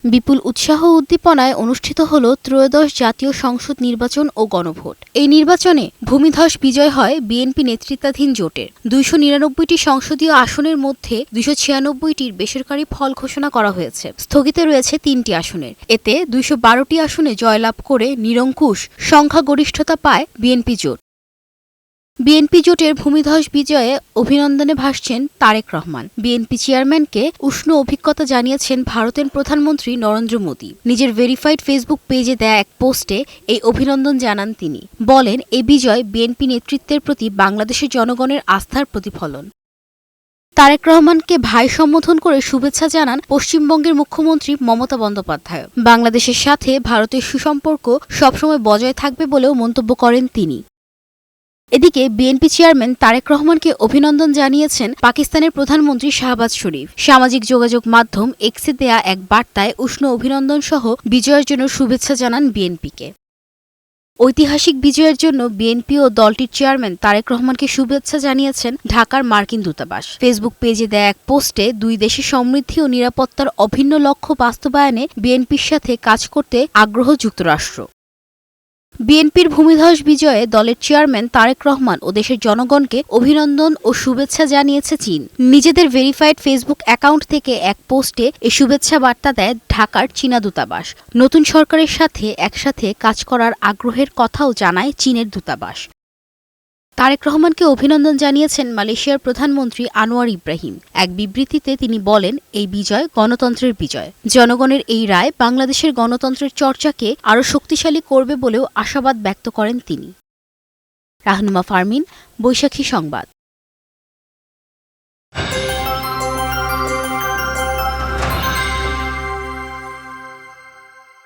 বিপুল উৎসাহ উদ্দীপনায় অনুষ্ঠিত হল ত্রয়োদশ জাতীয় সংসদ নির্বাচন ও গণভোট। এই নির্বাচনে ভূমিধস বিজয় হয় বিএনপি নেতৃত্বাধীন জোটের। ২৯৯টি সংসদীয় আসনের মধ্যে ২৯৬টির বেসরকারি ফল ঘোষণা করা হয়েছে। স্থগিত রয়েছে ৩টি আসনের। এতে ২১২টি আসনে জয়লাভ করে নিরঙ্কুশ সংখ্যাগরিষ্ঠতা পায় বিএনপি জোট। বিএনপি জোটের ভূমিধস বিজয়ে অভিনন্দনে ভাসছেন তারেক রহমান। বিএনপি চেয়ারম্যানকে উষ্ণ অভিজ্ঞতা জানিয়েছেন ভারতের প্রধানমন্ত্রী নরেন্দ্র মোদী। নিজের ভেরিফাইড ফেসবুক পেজে দেয়া এক পোস্টে এই অভিনন্দন জানান তিনি। বলেন, এই বিজয় বিএনপি নেতৃত্বের প্রতি বাংলাদেশের জনগণের আস্থার প্রতিফলন। তারেক রহমানকে ভাই সম্বোধন করে শুভেচ্ছা জানান পশ্চিমবঙ্গের মুখ্যমন্ত্রী মমতা বন্দ্যোপাধ্যায়। বাংলাদেশের সাথে ভারতের সুসম্পর্ক সবসময় বজায় থাকবে বলেও মন্তব্য করেন তিনি। এদিকে বিএনপি চেয়ারম্যান তারেক রহমানকে অভিনন্দন জানিয়েছেন পাকিস্তানের প্রধানমন্ত্রী শাহবাজ শরীফ। সামাজিক যোগাযোগ মাধ্যম এক্সে দেয়া এক বার্তায় উষ্ণ অভিনন্দন সহ বিজয়ের জন্য শুভেচ্ছা জানান বিএনপিকে। ঐতিহাসিক বিজয়ের জন্য বিএনপি ও দলটির চেয়ারম্যান তারেক রহমানকে শুভেচ্ছা জানিয়েছেন ঢাকার মার্কিন দূতাবাস। ফেসবুক পেজে দেয়া এক পোস্টে দুই দেশের সমৃদ্ধি ও নিরাপত্তার অভিন্ন লক্ষ্য বাস্তবায়নে বিএনপির সাথে কাজ করতে আগ্রহ যুক্তরাষ্ট্র। বিএনপির ভূমিধস বিজয়ে দলের চেয়ারম্যান তারেক রহমান ও দেশের জনগণকে অভিনন্দন ও শুভেচ্ছা জানিয়েছে চীন। নিজেদের ভেরিফাইড ফেসবুক অ্যাকাউন্ট থেকে এক পোস্টে এই শুভেচ্ছা বার্তা দেয় ঢাকার চীনা দূতাবাস। নতুন সরকারের সাথে একসাথে কাজ করার আগ্রহের কথাও জানায় চীনের দূতাবাস। তারেক রহমানকে অভিনন্দন জানিয়েছেন মালয়েশিয়ার প্রধানমন্ত্রী আনোয়ার ইব্রাহিম। এক বিবৃতিতে তিনি বলেন, এই বিজয় গণতন্ত্রের বিজয়। জনগণের এই রায় বাংলাদেশের গণতন্ত্রের চর্চাকে আরও শক্তিশালী করবে বলেও আশাবাদ ব্যক্ত করেন তিনি। রাহনুমা ফারমিন, বৈশাখী সংবাদ।